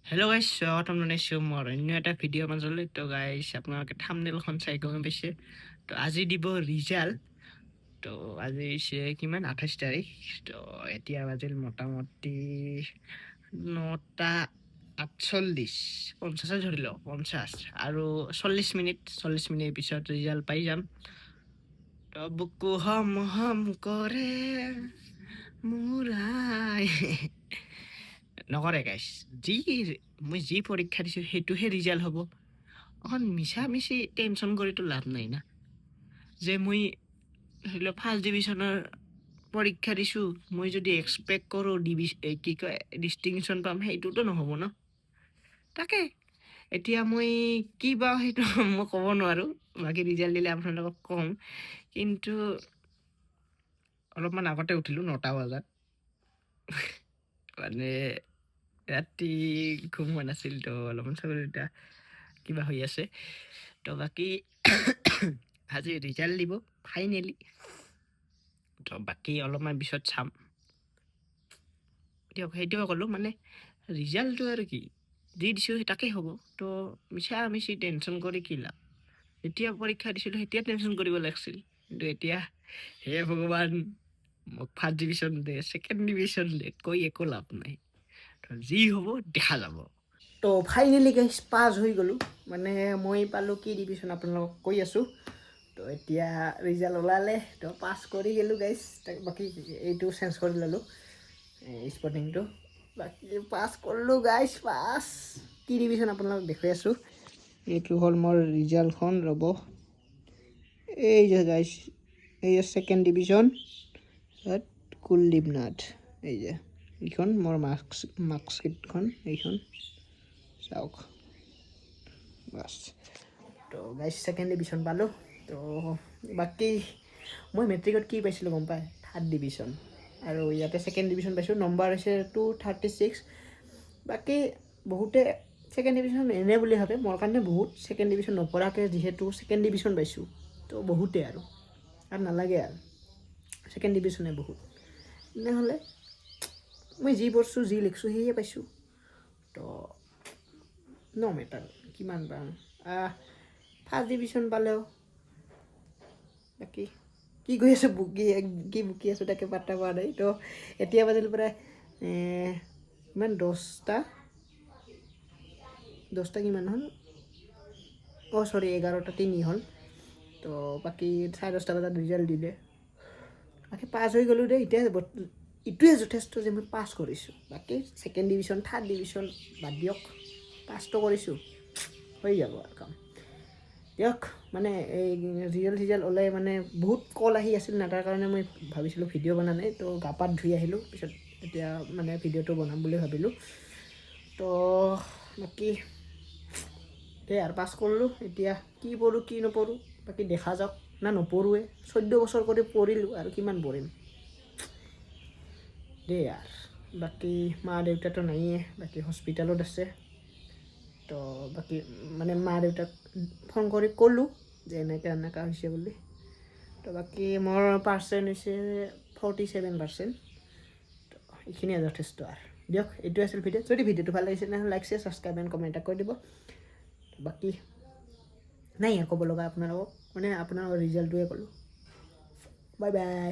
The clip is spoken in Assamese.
হেল্ল' গাইছ, স্বাগতম জনাইছোঁ মোৰ অন্য এটা ভিডিঅ'ৰ মাজলৈ। তো গাইছ, আপোনালোকে থাম্বনেইলখন চাই গম পাইছে। তো আজি দিব ৰিজাল্ট। তো আজি হৈছে কিমান, 28 তাৰিখ। তো এতিয়া বাজিল মোটামুটি 9:48, 50 ধৰি লওক, 50 আৰু 40 মিনিট পিছত ৰিজাল্ট পাই যাম। তো বুকু হম হম কৰে মোৰ আই নকৰে গাইছ। মই যি পৰীক্ষা দিছোঁ সেইটোহে ৰিজাল্ট হ'ব। অকণ মিছা টেনশ্যন কৰিতো লাভ নাই না। যে মই ধৰি লওক ফাৰ্ষ্ট ডিভিজনৰ পৰীক্ষা দিছোঁ, মই যদি এক্সপেক্ট কৰোঁ ডিষ্টিংশ্যন পাম, সেইটোতো নহ'ব ন। তাকে এতিয়া মই কি পাওঁ সেইটো মই ক'ব নোৱাৰোঁ। বাকী ৰিজাল্ট দিলে আপোনালোকক ক'ম। কিন্তু অলপমান আগতে উঠিলোঁ, 9টা বজাত। মানে ৰাতি ঘুম হোৱা নাছিল, তো অলপমান চাগৈ এতিয়া কিবা হৈ আছে। তো বাকী আজি ৰিজাল্ট দিব ফাইনেলি। তো বাকী অলপমান পিছত চাম দিয়ক। সেইটোৱে ক'লোঁ, মানে ৰিজাল্টটো আৰু কি দি দিছোঁ তাকেই হ'ব। তো মিছি টেনশ্যন কৰি কি লাভ। যেতিয়া পৰীক্ষা দিছিলোঁ তেতিয়া টেনশ্যন কৰিব লাগিছিল, কিন্তু এতিয়া হে ভগৱান, মোক ফাৰ্ষ্ট ডিভিজন দে, ছেকেণ্ড ডিভিজন দে, কৈ একো লাভ নাই। যি হ'ব দেখা যাব। তো ফাইনেলি গাইছ পাছ হৈ গ'লোঁ। মানে মই পালোঁ কি ডিভিজন আপোনালোকক কৈ আছোঁ। তো এতিয়া ৰিজাল্ট ওলালে, তো পাছ কৰি গ'লোঁ গাইছ। বাকী এইটো চেঞ্জ কৰি ল'লোঁ, স্পৰ্টিংটো। বাকী পাছ কৰিলোঁ গাইছ, পাছ। কি ডিভিজন আপোনালোকক দেখুৱাই আছোঁ। এইটো হ'ল মোৰ ৰিজাল্টখন, ৰ'ব। এই যে গাইছ, এই যে ছেকেণ্ড ডিভিজন, কুলদীপ নাথ। এই যে এইখন মোৰ মাৰ্কশ্বিটখন, এইখন চাওক বাছ। তো গাইছ ছেকেণ্ড ডিভিজন পালোঁ। তো বাকী মই মেট্ৰিকত কি পাইছিলোঁ গম পায়, 3rd ডিভিজন। আৰু ইয়াতে ছেকেণ্ড ডিভিজন পাইছোঁ, নম্বৰ হৈছে 236। বাকী বহুতে ছেকেণ্ড ডিভিজন এনে বুলি ভাবে, মোৰ কাৰণে বহুত। ছেকেণ্ড ডিভিজন নপৰাকৈ যিহেতু ছেকেণ্ড ডিভিজন পাইছোঁ, তো বহুতে আৰু নালাগে আৰু ছেকেণ্ড ডিভিজনে বহুত। তেনেহ'লে মই যি পঢ়ছোঁ, যি লিখিছোঁ সেয়ে পাইছোঁ। তো ন মেটাৰ কিমান পাম, ফাৰ্ষ্ট ডিভিজন পালেও। বাকী কি কৰি আছোঁ, বকি আছোঁ, তাকে পাত্তা পোৱা নাই। তো এতিয়া বাজিল প্ৰায় ইমান 10টা কিমান হ'ল, 11:03 হ'ল। তো বাকী 10:30 বজাত ৰিজাল্ট দিলে। বাকী পাছ হৈ গ'লোঁ দেই। এতিয়া এইটোৱে যথেষ্ট যে মই পাছ কৰিছোঁ। বাকী ছেকেণ্ড ডিভিজন, 3rd ডিভিজন বাদ দিয়ক, পাছটো কৰিছোঁ, হৈ যাব আৰু কাম। দিয়ক, মানে এই ৰিজাল্ট ওলাই মানে বহুত কল আহি আছিল না, তাৰ কাৰণে মই ভাবিছিলোঁ ভিডিঅ' বনা নাই। তো গা পাত ধুই আহিলোঁ, পিছত এতিয়া মানে ভিডিঅ'টো বনাম বুলি ভাবিলোঁ। তো বাকী এই আৰু পাছ কৰিলোঁ। এতিয়া কি পঢ়োঁ কি নপঢ়োঁ বাকী দেখা যাওক, না নপঢ়োৱে। 14 বছৰ কৰি পঢ়িলোঁ আৰু কিমান পঢ়িম দেই আৰু। বাকী মা দেউতাটো নাইয়ে, বাকী হস্পিটেলত আছে। তো বাকী মানে মা দেউতাক ফোন কৰি ক'লোঁ যে এনেকুৱা হৈছে বুলি। তো বাকী মোৰ পাৰ্চেণ্ট হৈছে 47%। তো এইখিনিয়ে যথেষ্ট আৰু দিয়ক। এইটোৱে আছিল ভিডিঅ'। যদি ভিডিঅ'টো ভাল লাগিছে তেনেহ'লে like, share, subscribe and comment কৰি দিব। বাকী নাই আৰু ক'ব লগা আপোনালোকক, মানে আপোনালোকৰ ৰিজাল্টটোৱে ক'লোঁ। Bye bye.